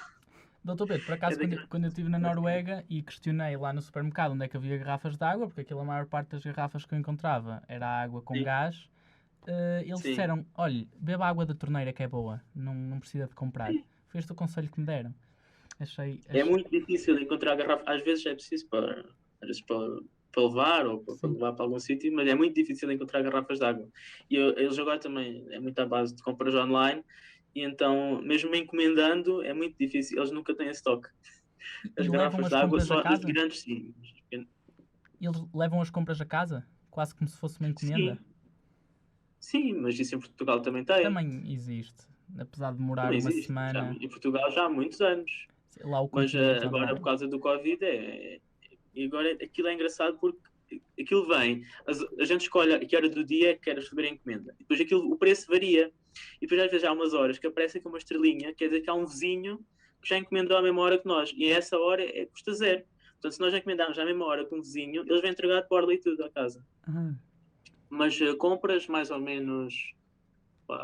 A: Doutor Pedro, por acaso, quando eu estive na Noruega e questionei lá no supermercado onde é que havia garrafas de água, porque aquela maior parte das garrafas que eu encontrava era água com gás, eles disseram, olha, beba a água da torneira que é boa, não precisa de comprar. Foi este o conselho que me deram. Achei...
C: É muito difícil encontrar garrafa, às vezes é preciso para levar ou para levar para algum sítio, mas é muito difícil encontrar garrafas de água. E eles agora também é muito à base de compras online, e então, mesmo encomendando, é muito difícil, eles nunca têm estoque. As garrafas de água só as grandes, sim.
A: Eles levam as compras a casa? Quase como se fosse uma encomenda?
C: Sim, mas isso em Portugal também tem.
A: Também existe, apesar de demorar uma semana.
C: Em Portugal já há muitos anos.
A: Lá o
C: mas agora, por causa do Covid, e agora aquilo é engraçado porque aquilo vem, a gente escolhe a que hora do dia quer receber a encomenda. E depois o preço varia. E depois às vezes há umas horas que aparece aqui uma estrelinha, quer dizer que há um vizinho que já encomendou à mesma hora que nós. E a essa hora custa 0. Portanto, se nós já encomendarmos à mesma hora com um vizinho, eles vão entregar de borla e tudo à casa. mas compras mais ou menos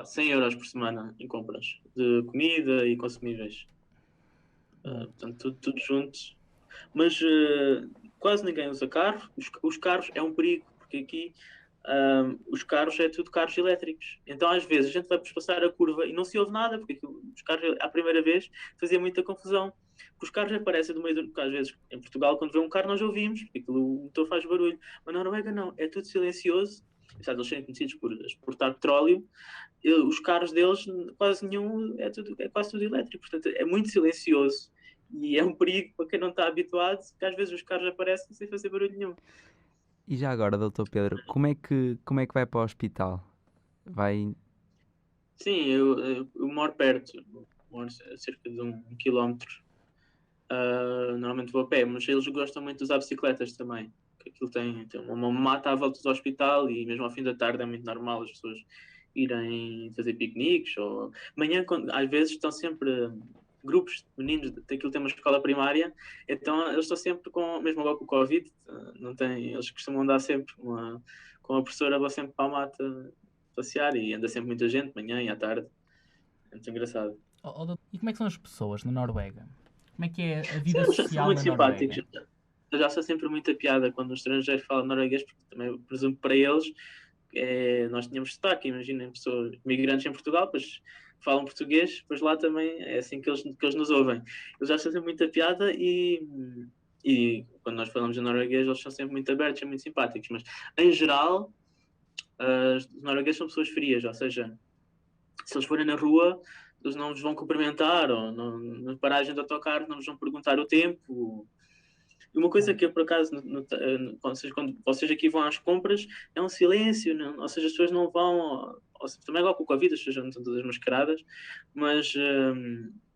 C: 100 euros por semana em compras de comida e consumíveis. Portanto, tudo junto. Mas quase ninguém usa carro. Os carros é um perigo, porque aqui os carros é tudo carros elétricos. Então, às vezes, a gente vai passar a curva e não se ouve nada, porque os carros, à primeira vez, fazia muita confusão. Porque os carros aparecem do meio do... Às vezes, em Portugal, quando vê um carro, nós ouvimos, porque o motor faz barulho. Mas na Noruega, não. É tudo silencioso. Sabe, eles são conhecidos por exportar petróleo. Os carros deles, quase nenhum, é quase tudo elétrico. Portanto, é muito silencioso. E é um perigo para quem não está habituado, que às vezes os carros aparecem sem fazer barulho nenhum.
B: E já agora, Dr. Pedro, como é que vai para o hospital? Vai...
C: Sim, eu moro perto, moro a cerca de 1 quilómetro. Normalmente vou a pé, mas eles gostam muito de usar bicicletas também. Que aquilo tem uma mata à volta do hospital e mesmo ao fim da tarde é muito normal as pessoas irem fazer piqueniques. Ou... Manhã, às vezes, estão sempre grupos de meninos, daquilo tem uma escola primária, então eles estão sempre com, mesmo agora com o Covid, não tem, eles costumam andar sempre com a professora, vão sempre para a mata passear e anda sempre muita gente, manhã e à tarde. É muito engraçado.
A: E como é que são as pessoas na Noruega? Como é que é a vida
C: São
A: social
C: muito
A: na Noruega?
C: simpáticos. Eu já sou sempre muita piada quando os estrangeiros falam norueguês, porque também presumo que para eles nós tínhamos sotaque, imaginem, pessoas imigrantes em Portugal, pois falam português, pois lá também é assim que eles nos ouvem. Eles já são sempre muita piada e quando nós falamos em norueguês, eles são sempre muito abertos e muito simpáticos, mas em geral, os noruegueses são pessoas frias, ou seja, se eles forem na rua, eles não vos vão cumprimentar, ou na paragem de autocarro não vos vão perguntar o tempo. E uma coisa que eu, por acaso, quando vocês aqui vão às compras, é um silêncio, não? Ou seja, as pessoas não vão. Também igual com o Covid, as pessoas não estão todas mascaradas, mas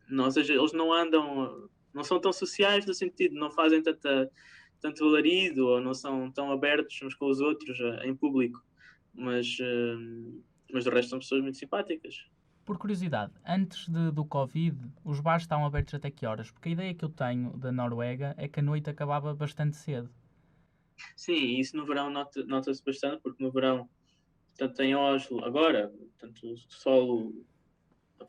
C: não, ou seja, eles não andam, não são tão sociais no sentido, não fazem tanto alarido ou não são tão abertos uns com os outros em público, mas do resto são pessoas muito simpáticas.
A: Por curiosidade, antes do Covid, os bares estavam abertos até que horas? Porque a ideia que eu tenho da Noruega é que a noite acabava bastante cedo.
C: Sim, isso no verão nota-se bastante, porque no verão, tanto em Oslo, agora, tanto o sol,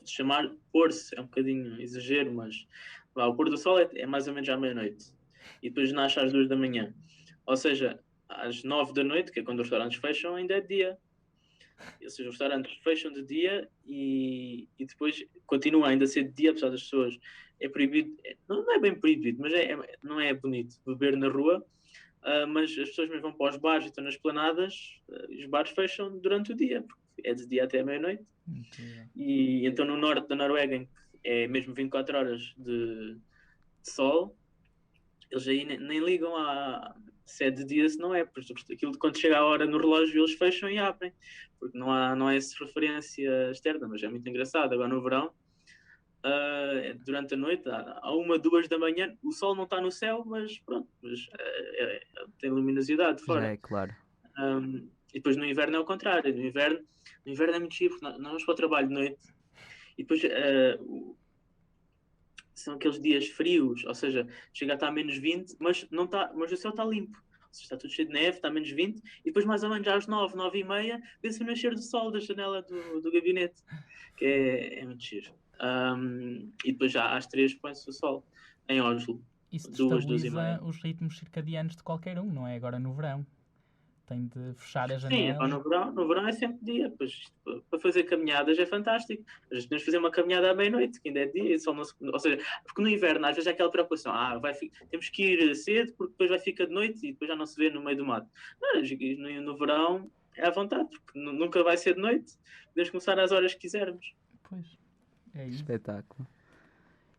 C: chamar pôr-se é um bocadinho exagero, mas o pôr do sol é mais ou menos à meia-noite. E depois nasce às 2 da manhã. Ou seja, às 9 da noite, que é quando os restaurantes fecham, ainda é dia. Ou seja, os restaurantes fecham de dia e depois continua ainda a ser de dia, apesar das pessoas. É proibido, não é bem proibido, mas não é bonito beber na rua. Mas as pessoas mesmo vão para os bares e estão nas planadas, e os bares fecham durante o dia, porque é de dia até a meia-noite. E então no norte da Noruega, em que é mesmo 24 horas de sol, eles aí nem ligam se é de dia, se não é, porque aquilo quando chega a hora no relógio eles fecham e abrem, porque não há essa referência externa, mas é muito engraçado. Agora no verão, durante a noite, à 1, 2 da manhã, o sol não está no céu, mas pronto, tem luminosidade fora.
B: Já é claro.
C: E depois no inverno é o contrário. No inverno é muito chique, porque nós vamos para o trabalho de noite e depois são aqueles dias frios, ou seja, chega a estar a -20, mas o céu está limpo. Ou seja, está tudo cheio de neve, está a -20, e depois mais ou menos às 9, 9h30, vê-se o nascer do sol da janela do gabinete, que é muito giro. E depois já às 3 põe-se o sol em Oslo.
A: Isso
C: 2,
A: destabiliza os ritmos circadianos de qualquer um, não é? Agora no verão. Tem de fechar a
C: Sim,
A: janela.
C: no verão é sempre dia. Pois, para fazer caminhadas é fantástico. A gente podemos fazer uma caminhada à meia-noite, que ainda é dia. Ou seja, porque no inverno às vezes é aquela preocupação. Temos que ir cedo porque depois vai ficar de noite e depois já não se vê no meio do mato. Não, no verão é à vontade, porque nunca vai ser de noite. Podemos começar às horas que quisermos.
A: Pois, é isso.
B: Espetáculo.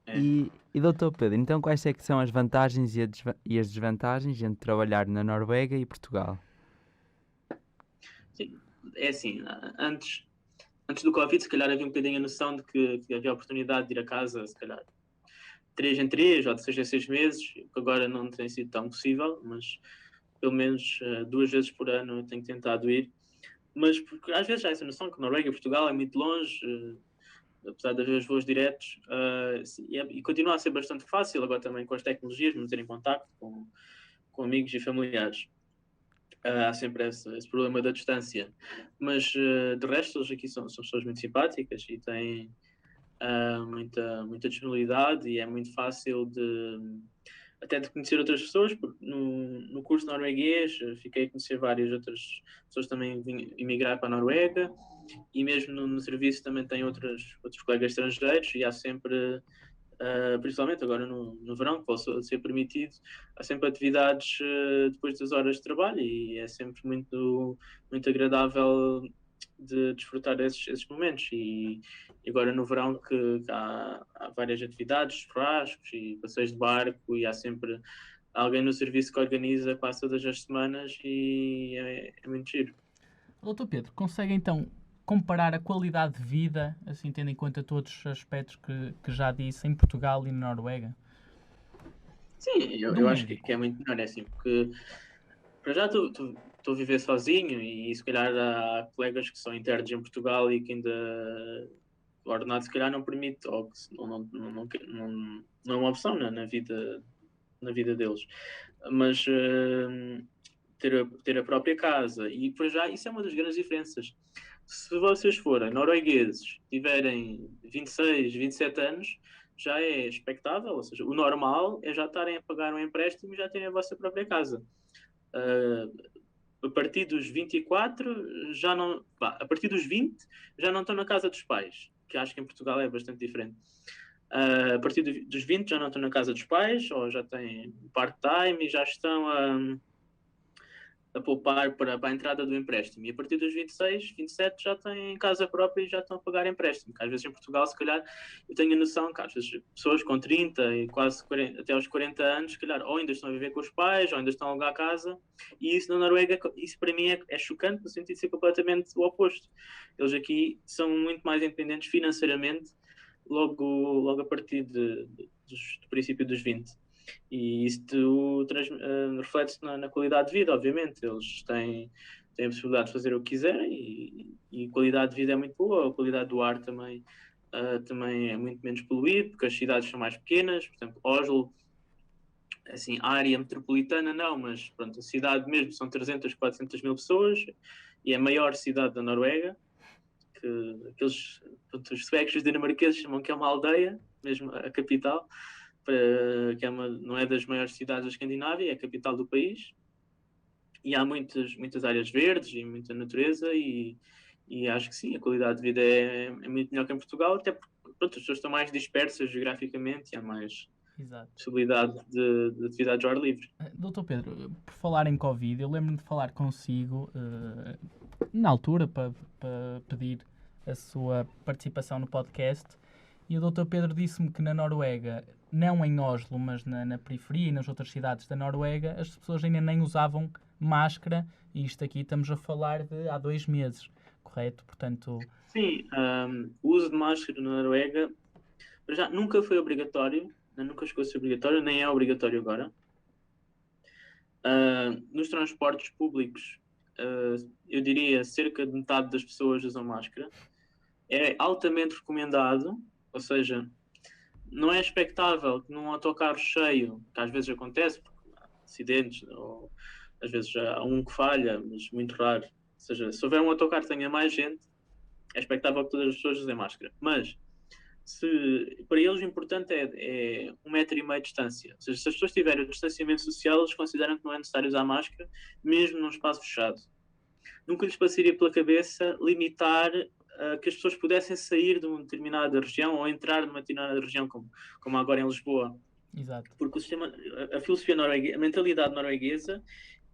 C: É.
B: E Dr. Pedro, então quais é que são as vantagens e as desvantagens entre trabalhar na Noruega e Portugal?
C: Sim, é assim, antes do Covid, se calhar havia um bocadinho a noção de que havia a oportunidade de ir a casa, se calhar 3 em 3 ou de 6 em 6 meses, que agora não tem sido tão possível, mas pelo menos 2 vezes por ano eu tenho tentado ir. Mas porque às vezes há essa noção que Noruega e Portugal é muito longe, apesar de haver os voos diretos, e continua a ser bastante fácil, agora também com as tecnologias, manter em contacto com amigos e familiares. há sempre esse problema da distância. Mas, de resto, eles aqui são pessoas muito simpáticas e têm muita disponibilidade e é muito fácil até de conhecer outras pessoas, porque no curso norueguês fiquei a conhecer várias outras pessoas também emigrar para a Noruega, e mesmo no serviço também tem outros colegas estrangeiros, e há sempre, principalmente agora no verão, que possa ser permitido, há sempre atividades depois das horas de trabalho, e é sempre muito agradável de desfrutar esses momentos. E agora no verão que há várias atividades, churrascos e passeios de barco, e há sempre alguém no serviço que organiza quase todas as semanas, e é muito giro.
A: Doutor Pedro, consegue então comparar a qualidade de vida, assim tendo em conta todos os aspectos que já disse, em Portugal e na Noruega?
C: Sim, eu acho que é muito melhor, é assim, porque para já estou a viver sozinho, e se calhar há colegas que são internos em Portugal e que ainda o ordenado se calhar não permite, ou que não é uma opção na vida deles. Mas ter a própria casa, e para já isso é uma das grandes diferenças. Se vocês forem noruegueses, tiverem 26, 27 anos, já é expectável, ou seja, o normal é já estarem a pagar um empréstimo e já terem a vossa própria casa. A partir dos 24, já não. A partir dos 20, já não estão na casa dos pais, que acho que em Portugal é bastante diferente. A partir dos 20, já não estão na casa dos pais, ou já têm part-time e já estão a poupar para a entrada do empréstimo. E a partir dos 26, 27 já têm casa própria e já estão a pagar empréstimo. Que às vezes em Portugal, se calhar, eu tenho a noção que às vezes pessoas com 30 e quase 40, até aos 40 anos, se calhar, ou ainda estão a viver com os pais, ou ainda estão a alugar casa. E isso na Noruega, isso para mim é chocante, no sentido de ser completamente o oposto. Eles aqui são muito mais independentes financeiramente logo a partir do princípio dos 20. E isto reflete-se na qualidade de vida, obviamente. Eles têm a possibilidade de fazer o que quiserem, e a qualidade de vida é muito boa. A qualidade do ar também é muito menos poluído, porque as cidades são mais pequenas. Por exemplo, Oslo, assim, a área metropolitana não, mas pronto, a cidade mesmo são 300, 400 mil pessoas, e é a maior cidade da Noruega, que os suecos e os dinamarqueses chamam que é uma aldeia, mesmo a capital, que não é das maiores cidades da Escandinávia, é a capital do país, e há muitas áreas verdes e muita natureza, e acho que sim, a qualidade de vida é muito melhor que em Portugal, até porque pronto, as pessoas estão mais dispersas geograficamente e há mais possibilidade de atividades ao ar livre.
A: Doutor Pedro, por falar em Covid, eu lembro-me de falar consigo na altura para pedir a sua participação no podcast, e o doutor Pedro disse-me que na Noruega, não em Oslo, mas na periferia e nas outras cidades da Noruega, as pessoas ainda nem usavam máscara, e isto aqui estamos a falar de há 2 meses, correto? Portanto...
C: Sim, o uso de máscara na Noruega já nunca foi obrigatório, nunca chegou a ser obrigatório, nem é obrigatório agora. Nos transportes públicos, eu diria cerca de metade das pessoas usam máscara. É altamente recomendado, ou seja, não é expectável que num autocarro cheio, que às vezes acontece, porque há acidentes, ou às vezes já há um que falha, mas muito raro. Ou seja, se houver um autocarro que tenha mais gente, é expectável que todas as pessoas usem máscara. Mas, para eles o importante é 1,5 metro de distância. Ou seja, se as pessoas tiverem o distanciamento social, eles consideram que não é necessário usar máscara, mesmo num espaço fechado. Nunca lhes passaria pela cabeça limitar que as pessoas pudessem sair de uma determinada região ou entrar numa determinada região, como agora em Lisboa.
A: Exato.
C: Porque a filosofia norueguesa, a mentalidade norueguesa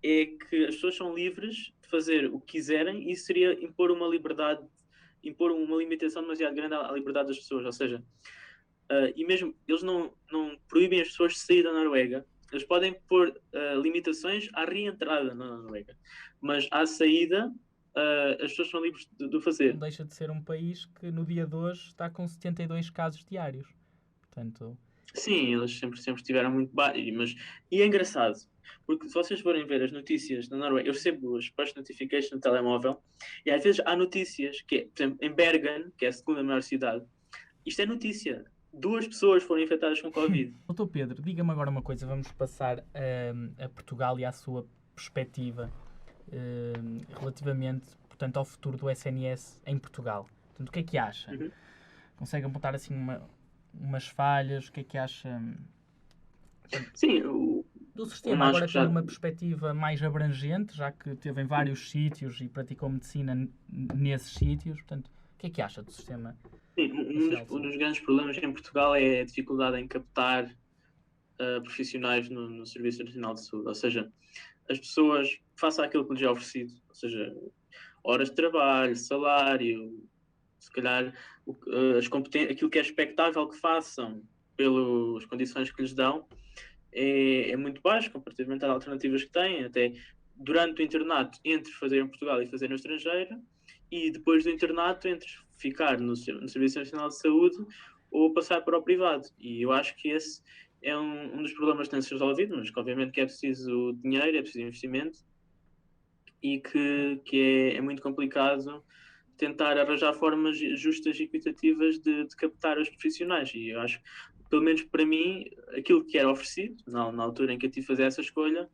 C: é que as pessoas são livres de fazer o que quiserem, e isso seria impor uma limitação demasiado grande à liberdade das pessoas. Ou seja, e mesmo eles não proíbem as pessoas de sair da Noruega. Eles podem pôr limitações à reentrada na Noruega, mas à saída as pessoas são livres de fazer.
A: Não deixa de ser um país que no dia de hoje está com 72 casos diários. Portanto...
C: Sim, eles sempre estiveram muito baixos. E é engraçado, porque se vocês forem ver as notícias na Noruega, eu recebo as push notifications no telemóvel, e às vezes há notícias que, por exemplo, em Bergen, que é a segunda maior cidade, isto é notícia. 2 pessoas foram infectadas com Covid.
A: Doutor Pedro, diga-me agora uma coisa, vamos passar a Portugal e à sua perspectiva. relativamente, portanto, ao futuro do SNS em Portugal. Portanto, o que é que acha? Consegue apontar assim umas falhas? O que é que acha?
C: Sim,
A: do sistema, agora tendo uma perspectiva mais abrangente, já que esteve em vários sítios e praticou medicina nesses sítios, portanto, o que é que acha do sistema?
C: Sim, um dos grandes problemas em Portugal é a dificuldade em captar profissionais no Serviço Nacional de Saúde, ou seja, as pessoas façam aquilo que lhes é oferecido, ou seja, horas de trabalho, salário, se calhar aquilo que é expectável que façam pelas condições que lhes dão, é muito baixo comparativamente às alternativas que têm, até durante o internato, entre fazer em Portugal e fazer no estrangeiro, e depois do internato, entre ficar no Serviço Nacional de Saúde ou passar para o privado. E eu acho que esse é um dos problemas que tem de ser resolvido, mas que obviamente que é preciso dinheiro, é preciso investimento, e que é muito complicado tentar arranjar formas justas e equitativas de captar os profissionais. E eu acho, pelo menos para mim, aquilo que era oferecido, na altura em que eu tive de fazer essa escolha,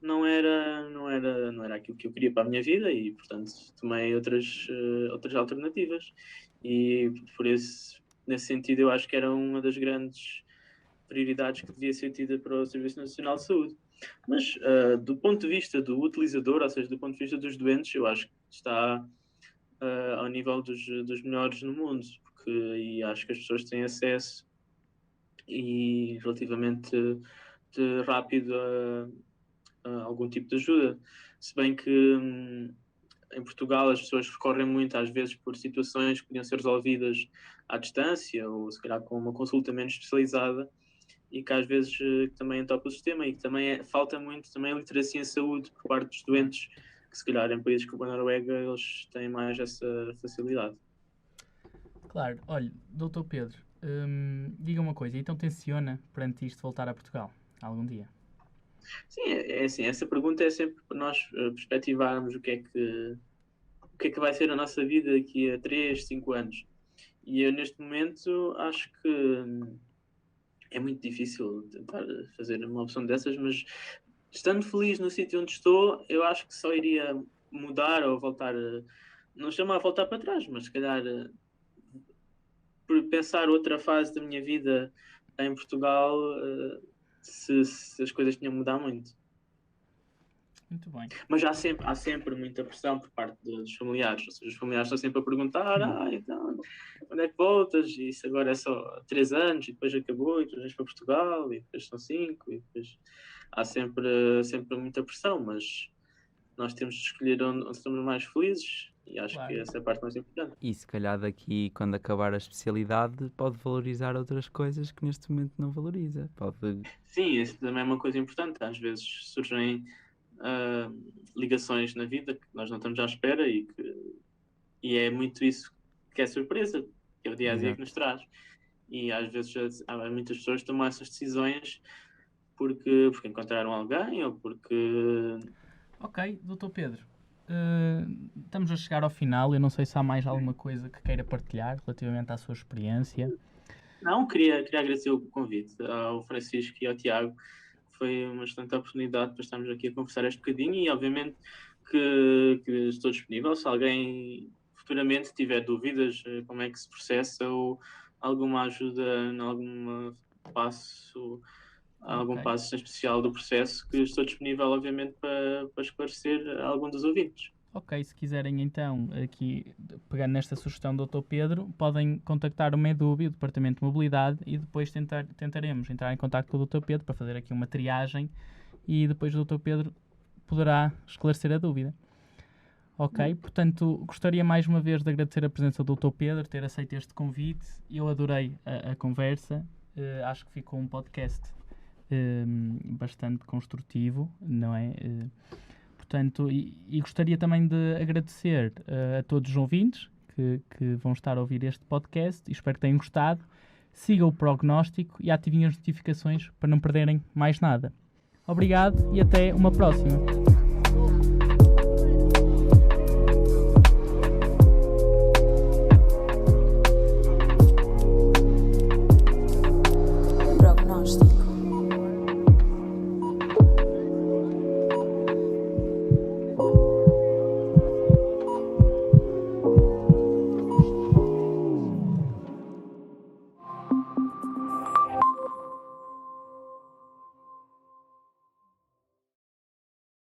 C: não era aquilo que eu queria para a minha vida e, portanto, tomei outras alternativas. E, por isso, nesse sentido, eu acho que era uma das grandes prioridades que devia ser tida para o Serviço Nacional de Saúde. Mas, do ponto de vista do utilizador, ou seja, do ponto de vista dos doentes, eu acho que está ao nível dos melhores no mundo, e acho que as pessoas têm acesso e relativamente rápido a algum tipo de ajuda. Se bem que em Portugal as pessoas recorrem muito às vezes por situações que podiam ser resolvidas à distância ou se calhar com uma consulta menos especializada e que às vezes também entope o sistema e que também falta muito também a literacia em saúde por parte dos doentes, que se calhar em países como a Noruega eles têm mais essa facilidade.
A: Claro, olha, Dr. Pedro, diga uma coisa, então tenciona perante isto voltar a Portugal algum dia?
C: Sim, é assim, essa pergunta é sempre para nós perspectivarmos o que é que vai ser a nossa vida daqui a 3, 5 anos. E eu neste momento acho que é muito difícil tentar fazer uma opção dessas, mas estando feliz no sítio onde estou, eu acho que só iria mudar ou voltar, não chama a voltar para trás, mas se calhar por pensar outra fase da minha vida em Portugal, se as coisas tinham mudado muito.
A: Muito bem.
C: Mas há sempre muita pressão por parte dos familiares, ou seja, os familiares estão sempre a perguntar, então, quando é que voltas? E isso agora é só 3 anos, e depois acabou, e depois vens para Portugal, e depois são 5, e depois há sempre muita pressão, mas nós temos de escolher onde estamos mais felizes, e acho que essa é a parte mais importante.
B: E se calhar daqui, quando acabar a especialidade, pode valorizar outras coisas que neste momento não valoriza.
C: Sim, isso também é uma coisa importante, às vezes surgem ligações na vida que nós não estamos à espera e é muito isso que é surpresa, que é o dia-a-dia que nos traz. E às vezes há muitas pessoas que tomam essas decisões porque encontraram alguém ou porque...
A: Ok, Dr. Pedro, estamos a chegar ao final. Eu não sei se há mais alguma coisa que queira partilhar relativamente à sua experiência.
C: Não, queria agradecer o convite ao Francisco e ao Tiago. Foi uma excelente oportunidade para estarmos aqui a conversar este bocadinho e obviamente que estou disponível se alguém futuramente tiver dúvidas como é que se processa ou alguma ajuda em algum passo em especial do processo, que estou disponível obviamente para esclarecer algum dos ouvintes.
A: Ok, se quiserem então, aqui, pegando nesta sugestão do Dr. Pedro, podem contactar o MEDUB, o Departamento de Mobilidade, e depois tentaremos entrar em contacto com o Dr. Pedro para fazer aqui uma triagem e depois o Dr. Pedro poderá esclarecer a dúvida. Ok, portanto, gostaria mais uma vez de agradecer a presença do Dr. Pedro, ter aceito este convite. Eu adorei a conversa, acho que ficou um podcast bastante construtivo, não é? Portanto, e gostaria também de agradecer a todos os ouvintes que vão estar a ouvir este podcast e espero que tenham gostado. Sigam o prognóstico e ativem as notificações para não perderem mais nada. Obrigado e até uma próxima.